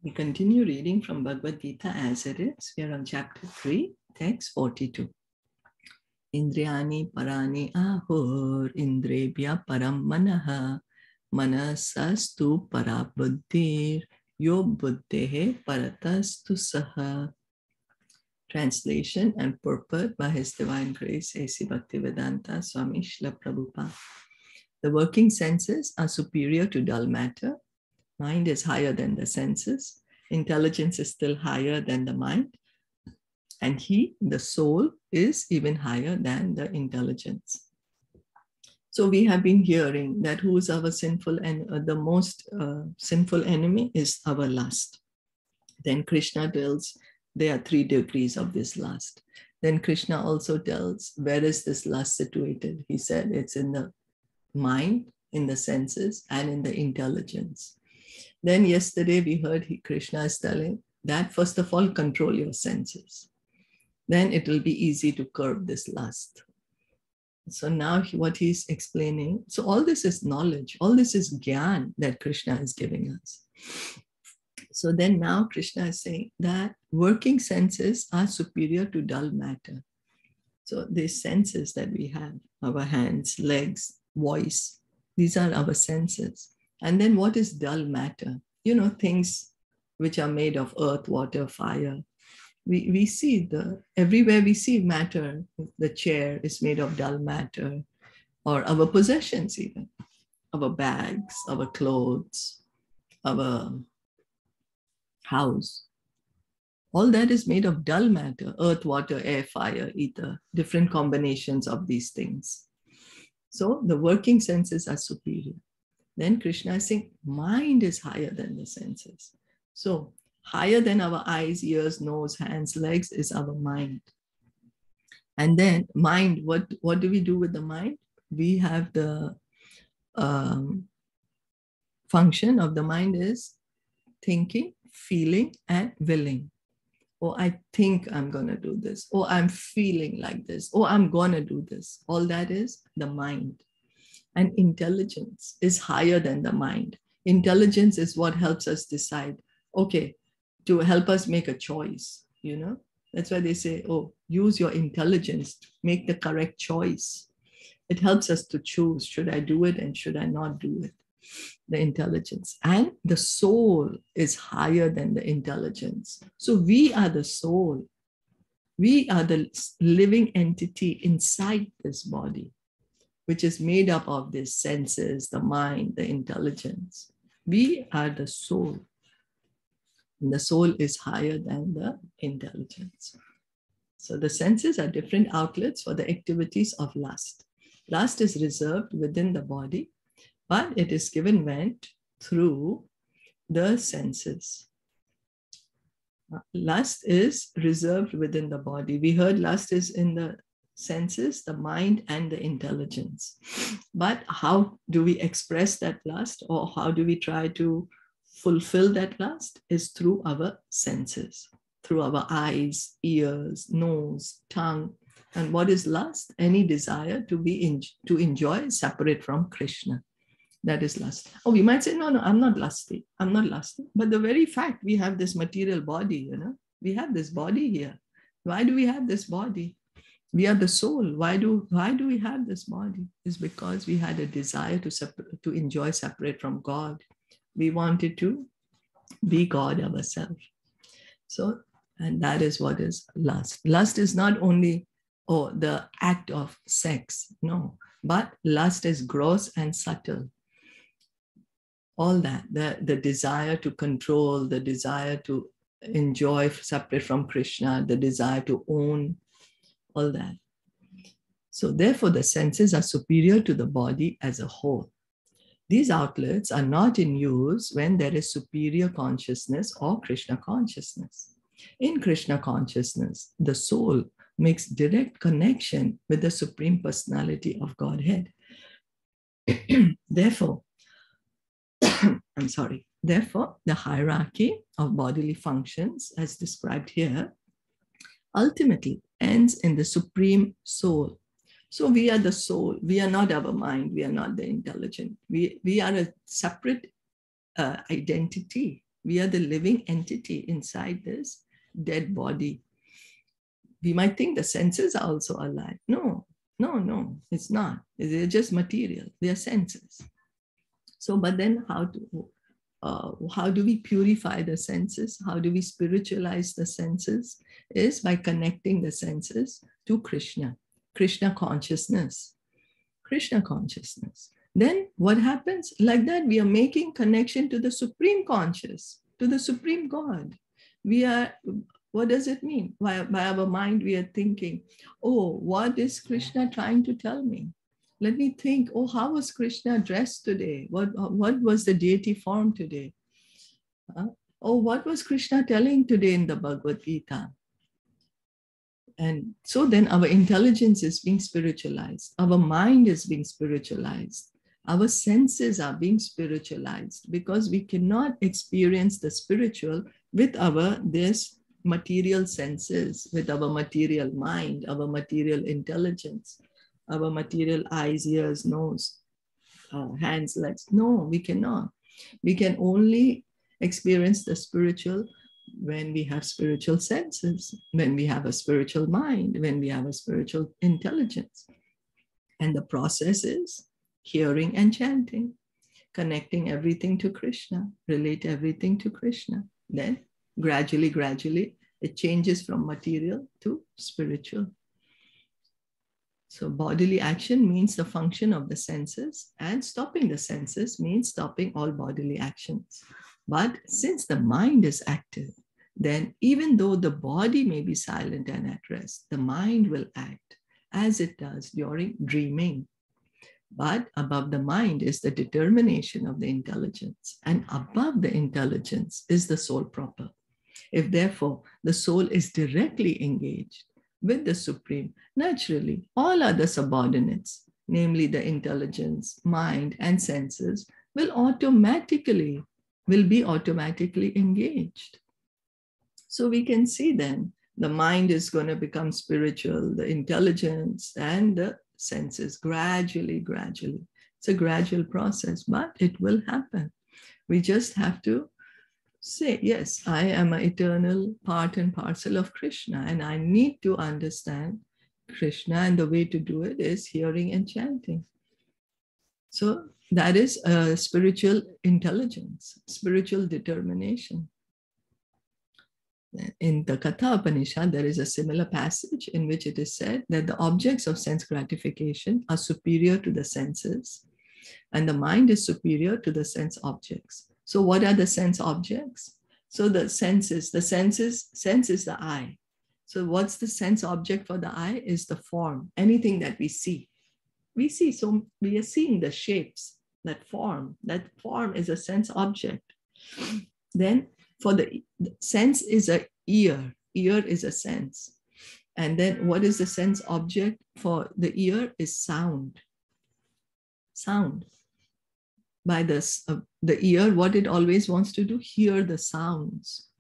We continue reading from Bhagavad Gita as it is. We are on chapter 3, text 42. Indriyani parani ahur indrebhya param manaha manasastu parabuddhir yo buddhehe paratastu saha. Translation and purport by His Divine Grace A.C. Bhaktivedanta Swami Srila Prabhupada. The working senses are superior to dull matter. Mind is higher than the senses. Intelligence is still higher than the mind. And he, the soul, is even higher than the intelligence. So we have been hearing that who is our sinful and the most sinful enemy is our lust. Then Krishna tells there are 3 degrees of this lust. Then Krishna also tells where is this lust situated. He said it's in the mind, in the senses, and in the intelligence. Then yesterday we heard Krishna is telling that first of all, control your senses. Then it will be easy to curb this lust. So now what he's explaining, so all this is knowledge, all this is gyan that Krishna is giving us. So then now Krishna is saying that working senses are superior to dull matter. So these senses that we have, our hands, legs, voice, these are our senses. And then what is dull matter? You know, things which are made of earth, water, fire. We see everywhere we see matter. The chair is made of dull matter, or our possessions even, our bags, our clothes, our house. All that is made of dull matter, earth, water, air, fire, ether, different combinations of these things. So the working senses are superior. Then Krishna is saying, mind is higher than the senses. So higher than our eyes, ears, nose, hands, legs is our mind. And then mind, what do we do with the mind? We have the function of the mind is thinking, feeling, and willing. Oh, I think I'm going to do this. Oh, I'm feeling like this. Oh, I'm going to do this. All that is the mind. And intelligence is higher than the mind. Intelligence is what helps us decide, okay, to help us make a choice, you know. That's why they say, oh, use your intelligence to make the correct choice. It helps us to choose, should I do it and should I not do it? The intelligence. And the soul is higher than the intelligence. So we are the soul. We are the living entity inside this body, which is made up of the senses, the mind, the intelligence. We are the soul. And the soul is higher than the intelligence. So the senses are different outlets for the activities of lust. Lust is reserved within the body, but it is given vent through the senses. Lust is reserved within the body. We heard lust is in the senses, the mind, and the intelligence. But how do we express that lust, or how do we try to fulfill that lust? Is through our senses, through our eyes, ears, nose, tongue. And what is lust? Any desire to enjoy separate from Krishna. That is lust. Oh, we might say, no, I'm not lusty. I'm not lusty. But the very fact we have this material body, you know, we have this body here. Why do we have this body? We are the soul. Why do we have this body? It's because we had a desire to enjoy separate from God. We wanted to be God ourselves. So, and that is what is lust. Lust is not only the act of sex, no, but lust is gross and subtle. All that, the desire to control, the desire to enjoy separate from Krishna, the desire to own, all that. So therefore, the senses are superior to the body as a whole. These outlets are not in use when there is superior consciousness or Krishna consciousness. In Krishna consciousness, the soul makes direct connection with the Supreme Personality of Godhead. Therefore, Therefore, the hierarchy of bodily functions, as described here, ultimately ends in the Supreme Soul. So we are the soul. We are not our mind. We are not the intelligent. We are a separate identity We are the living entity inside this dead body. We might think the senses are also alive. No, no, it's not. They're just material. They are senses. So, but then how do we purify the senses? How do we spiritualize the senses? Is by connecting the senses to Krishna, Krishna consciousness, Krishna consciousness. Then what happens? Like that, we are making connection to the Supreme Conscious, to the Supreme God. We are, what does it mean? By our mind, we are thinking, oh, what is Krishna trying to tell me? Let me think, oh, how was Krishna dressed today? What was the deity form today? Oh, what was Krishna telling today in the Bhagavad Gita? And so then our intelligence is being spiritualized. Our mind is being spiritualized. Our senses are being spiritualized because we cannot experience the spiritual with this material senses, with our material mind, our material intelligence, our material eyes, ears, nose, hands, legs. No, we cannot. We can only experience the spiritual when we have spiritual senses, when we have a spiritual mind, when we have a spiritual intelligence. And the process is hearing and chanting, connecting everything to Krishna, relate everything to Krishna. Then gradually, it changes from material to spiritual. So bodily action means the function of the senses, and stopping the senses means stopping all bodily actions. But since the mind is active, then even though the body may be silent and at rest, the mind will act as it does during dreaming. But above the mind is the determination of the intelligence, and above the intelligence is the soul proper. If therefore the soul is directly engaged with the Supreme, naturally all other subordinates, namely the intelligence, mind, and senses, will be automatically engaged. So we can see then the mind is going to become spiritual, the intelligence and the senses gradually. It's a gradual process, but it will happen. We just have to say, yes, I am an eternal part and parcel of Krishna, and I need to understand Krishna, and the way to do it is hearing and chanting. So that is a spiritual intelligence, spiritual determination. In the Katha Upanishad, there is a similar passage in which it is said that the objects of sense gratification are superior to the senses, and the mind is superior to the sense objects. So what are the sense objects? So the sense is the eye. So what's the sense object for the eye? Is the form, anything that we see. So we are seeing the shapes, that form is a sense object. Then for the sense is a ear is a sense. And then what is the sense object for the ear is sound. By this, the ear, what it always wants to do, hear the sounds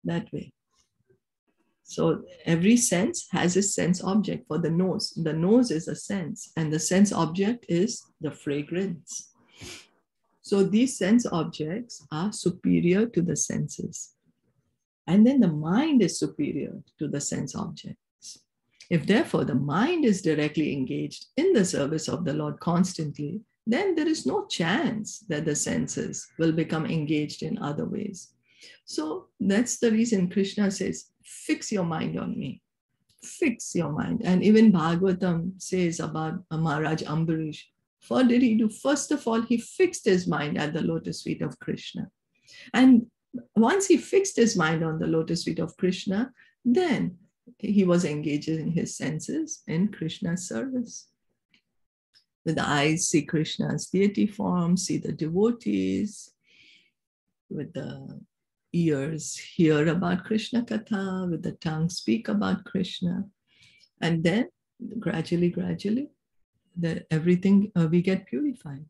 that way. So every sense has a sense object. For the nose is a sense, and the sense object is the fragrance. So these sense objects are superior to the senses. And then the mind is superior to the sense objects. If therefore the mind is directly engaged in the service of the Lord constantly, then there is no chance that the senses will become engaged in other ways. So that's the reason Krishna says, fix your mind on me. Fix your mind. And even Bhagavatam says about Maharaj Ambarish, what did he do? First of all, he fixed his mind at the lotus feet of Krishna. And once he fixed his mind on the lotus feet of Krishna, then he was engaged in his senses in Krishna's service. With the eyes, see Krishna's deity form, see the devotees. With the ears, hear about Krishna Katha. With the tongue, speak about Krishna. And then gradually, everything we get purified.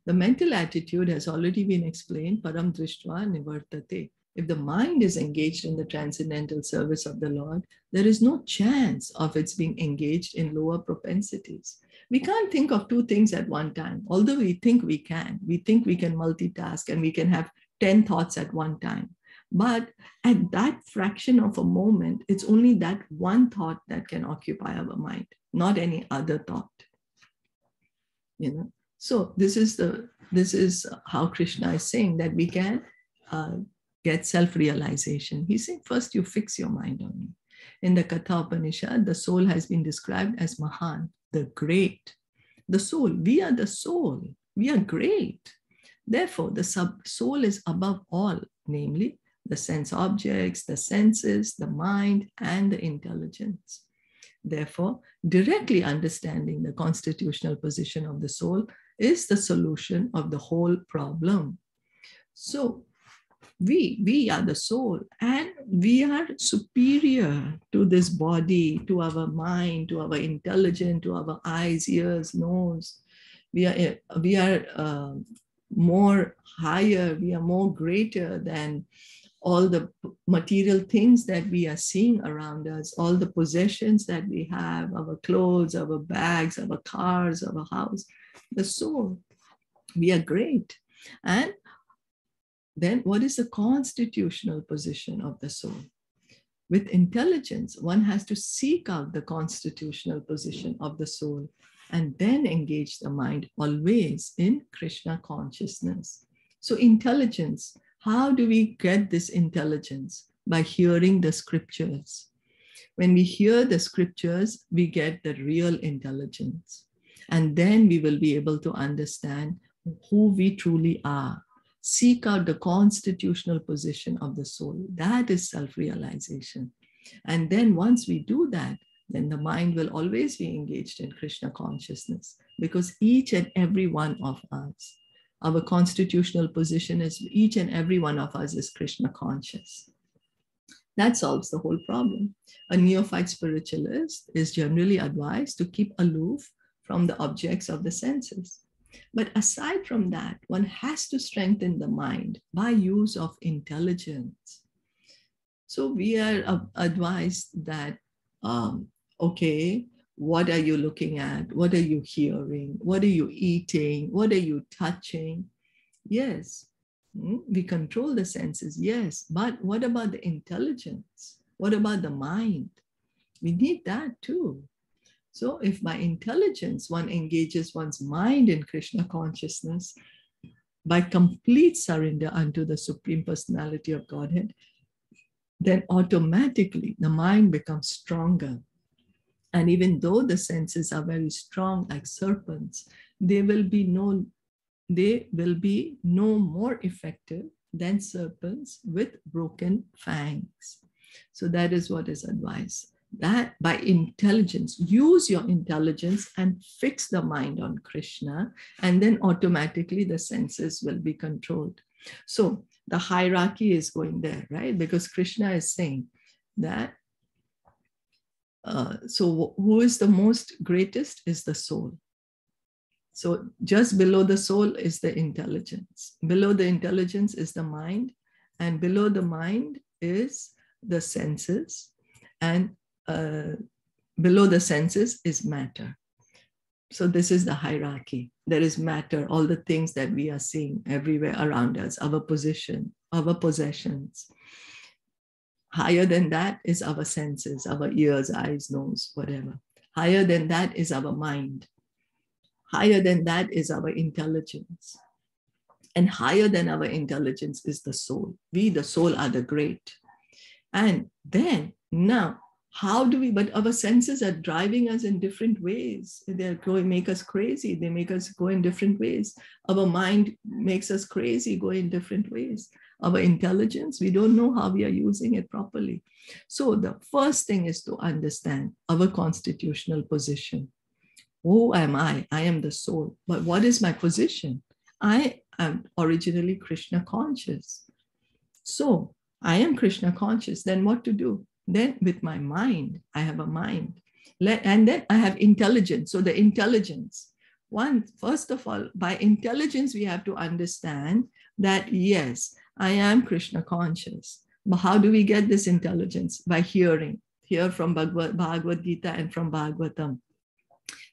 The mental attitude has already been explained, param drishtva nivartate. If the mind is engaged in the transcendental service of the Lord, there is no chance of its being engaged in lower propensities. We can't think of two things at one time, although we think we can. We think we can multitask and we can have 10 thoughts at one time. But at that fraction of a moment, it's only that one thought that can occupy our mind, not any other thought. So this is how Krishna is saying that we can get self-realization. He's saying first you fix your mind on me. In the Katha Upanishad, the soul has been described as Mahan, the great. The soul, we are the soul, we are great. Therefore, the soul is above all, namely the sense objects, the senses, the mind, and the intelligence. Therefore, directly understanding the constitutional position of the soul is the solution of the whole problem. So, we are the soul, and we are superior to this body, to our mind, to our intelligence, to our eyes, ears, nose. We are more higher, we are more greater than all the material things that we are seeing around us, all the possessions that we have, our clothes, our bags, our cars, our house. The soul, we are great. And then what is the constitutional position of the soul? With intelligence, one has to seek out the constitutional position of the soul and then engage the mind always in Krishna consciousness. So intelligence, how do we get this intelligence? By hearing the scriptures. When we hear the scriptures, we get the real intelligence. And then we will be able to understand who we truly are. Seek out the constitutional position of the soul. That is self-realization. And then once we do that, then the mind will always be engaged in Krishna consciousness, because each and every one of us, our constitutional position is each and every one of us is Krishna conscious. That solves the whole problem. A neophyte spiritualist is generally advised to keep aloof from the objects of the senses. But aside from that, one has to strengthen the mind by use of intelligence. So we are advised that, okay, what are you looking at? What are you hearing? What are you eating? What are you touching? Yes, we control the senses, yes. But what about the intelligence? What about the mind? We need that too. So if by intelligence one engages one's mind in Krishna consciousness, by complete surrender unto the Supreme Personality of Godhead, then automatically the mind becomes stronger. And even though the senses are very strong like serpents, they will be no more effective than serpents with broken fangs. So that is what is advised. That by intelligence, use your intelligence and fix the mind on Krishna, and then automatically the senses will be controlled. So the hierarchy is going there, right? Because Krishna is saying that, so who is the most greatest is the soul. So just below the soul is the intelligence. Below the intelligence is the mind, and below the mind is the senses, and below the senses is matter. So this is the hierarchy. There is matter, all the things that we are seeing everywhere around us, our position, our possessions. Higher than that is our senses, our ears, eyes, nose, whatever. Higher than that is our mind. Higher than that is our intelligence. And higher than our intelligence is the soul. We, the soul, are the great. And then now, how do we, but our senses are driving us in different ways. They're going, make us crazy. They make us go in different ways. Our mind makes us crazy, go in different ways. Our intelligence, we don't know how we are using it properly. So the first thing is to understand our constitutional position. Who am I? I am the soul. But what is my position? I am originally Krishna conscious. So I am Krishna conscious. Then what to do? Then with my mind, I have a mind. And then I have intelligence. So the intelligence. First of all, by intelligence, we have to understand that, yes, I am Krishna conscious. But how do we get this intelligence? By hearing. Hear from Bhagavad Gita and from Bhagavatam.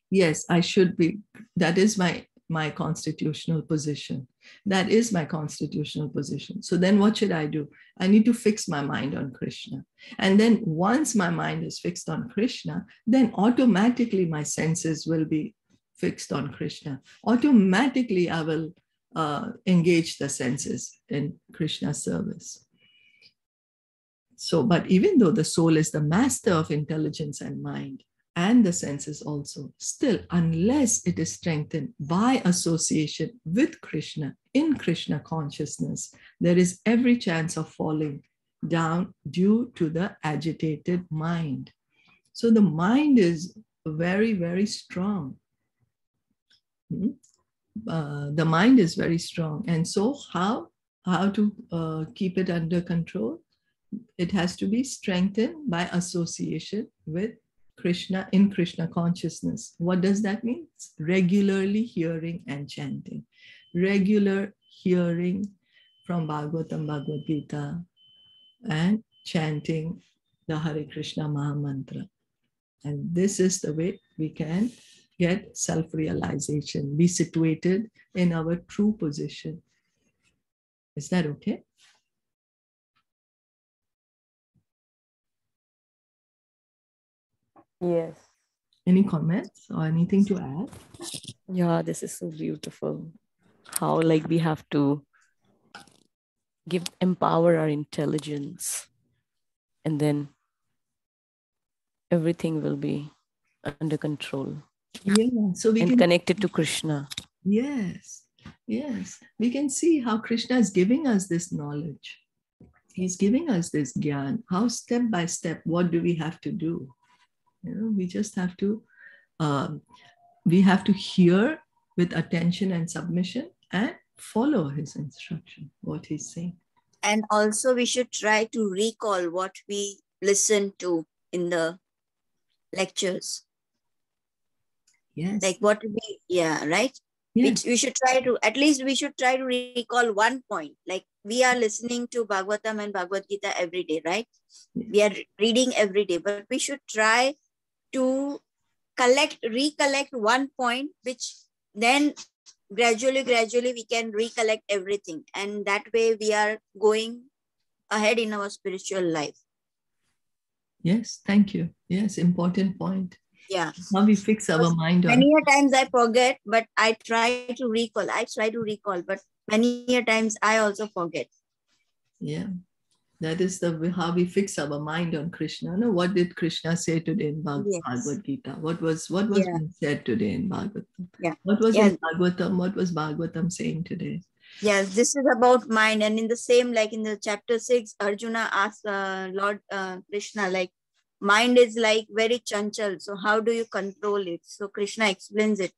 Yes, I should be. That is my constitutional position. That is my constitutional position. So then what should I do? I need to fix my mind on Krishna. And then once my mind is fixed on Krishna, then automatically my senses will be fixed on Krishna. Automatically I will engage the senses in Krishna's service. So, but even though the soul is the master of intelligence and mind, and the senses also, still, unless it is strengthened by association with Krishna, in Krishna consciousness, there is every chance of falling down due to the agitated mind. So the mind is very, very strong. The mind is very strong. And so how to keep it under control? It has to be strengthened by association with Krishna in Krishna consciousness. What does that mean? Regularly hearing and chanting. Regular hearing from Bhagavatam, Bhagavad Gita, and chanting the Hare Krishna Maha Mantra. And this is the way we can get self-realization, be situated in our true position. Is that okay? Yes. Any comments or anything to add? Yeah, this is so beautiful. How like we have to empower our intelligence, and then everything will be under control. Yeah, so we can connect it to Krishna. Yes, yes. We can see how Krishna is giving us this knowledge. He's giving us this gyan. How step by step, what do we have to do? You know, we just have to hear with attention and submission and follow his instruction, what he's saying. And also we should try to recall what we listened to in the lectures. Yes. Like what we, yeah, right? Yes. We should try to, at least we should try to recall one point. Like we are listening to Bhagavatam and Bhagavad Gita every day, right? Yes. We are reading every day, but we should try to recollect one point, which then gradually we can recollect everything. And that way we are going ahead in our spiritual life. Yes, thank you. Yes, important point. Yeah. Now we fix our mind on. Many times I forget, but I try to recall. But many times I also forget. Yeah. That is how we fix our mind on Krishna. No, what did Krishna say today in Bhagavad Gita? What was being said today in Bhagavatam? Yeah. What was in Bhagavatam? What was Bhagavatam saying today? Yes, this is about mind. And in the same, like in the chapter 6, Arjuna asked Lord Krishna, like, mind is like very chanchal. So how do you control it? So Krishna explains it.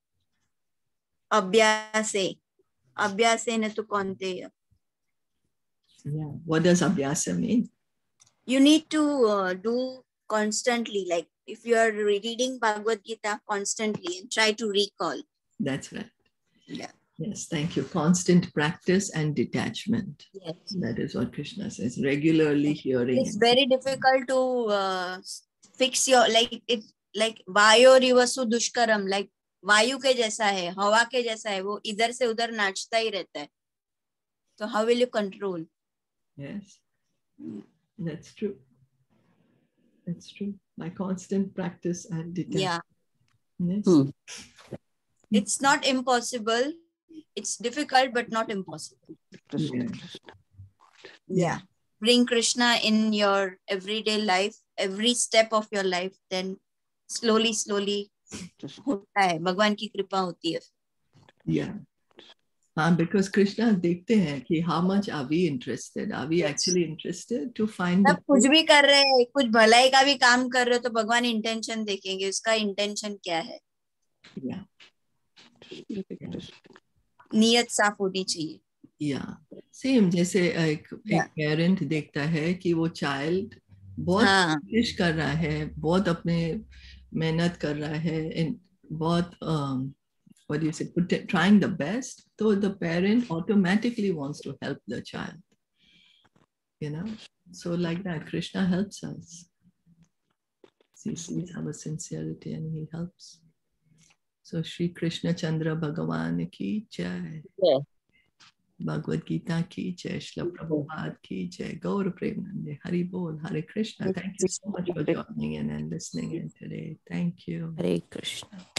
Abhyase na tu konteya. Yeah. What does abhyasa mean? You need to do constantly. Like if you are reading Bhagavad Gita constantly and try to recall. That's right. Yeah. Yes, thank you. Constant practice and detachment. Yes. That is what Krishna says. Regularly hearing. It's very difficult to fix your, like vayo rivasu dushkaram, like vayu ke jaisa hai, hawa ke jaisa hai, wo idhar se udhar naachta hi rehta hai. So how will you control? Yes, that's true. That's true. By constant practice and detachment. Yeah. Yes. It's not impossible. It's difficult, but not impossible. Yeah. Bring Krishna in your everyday life, every step of your life, then slowly hota hai. Bhagwan ki kripa hoti hai. Yeah. Because Krishna dekhte hain ki how much are we interested? Are we actually interested to find the कुछ भी कर रहे हैं, कुछ भलाई का भी काम कर रहे हो तो भगवान इंटेंशन देखेंगे, उसका इंटेंशन क्या है? Yeah. नियत साफ होनी चाहिए. Yeah. Same जैसे एक पेरेंट देखता है कि वो चाइल्ड बहुत कोशिश कर रहा है, बहुत अपने मेहनत कर रहा है, बहुत what do you say, trying the best, so the parent automatically wants to help the child, you know. So like that, Krishna helps us. He sees our sincerity and he helps. So Shri Krishna Chandra Bhagavan ki jai. Bhagavad Gita ki jai, Shila Prabhupada ki jai, Gaur Premanande, Hari Bol, Hare Krishna. Thank you so much for joining in and listening in today. Thank you. Hare Krishna.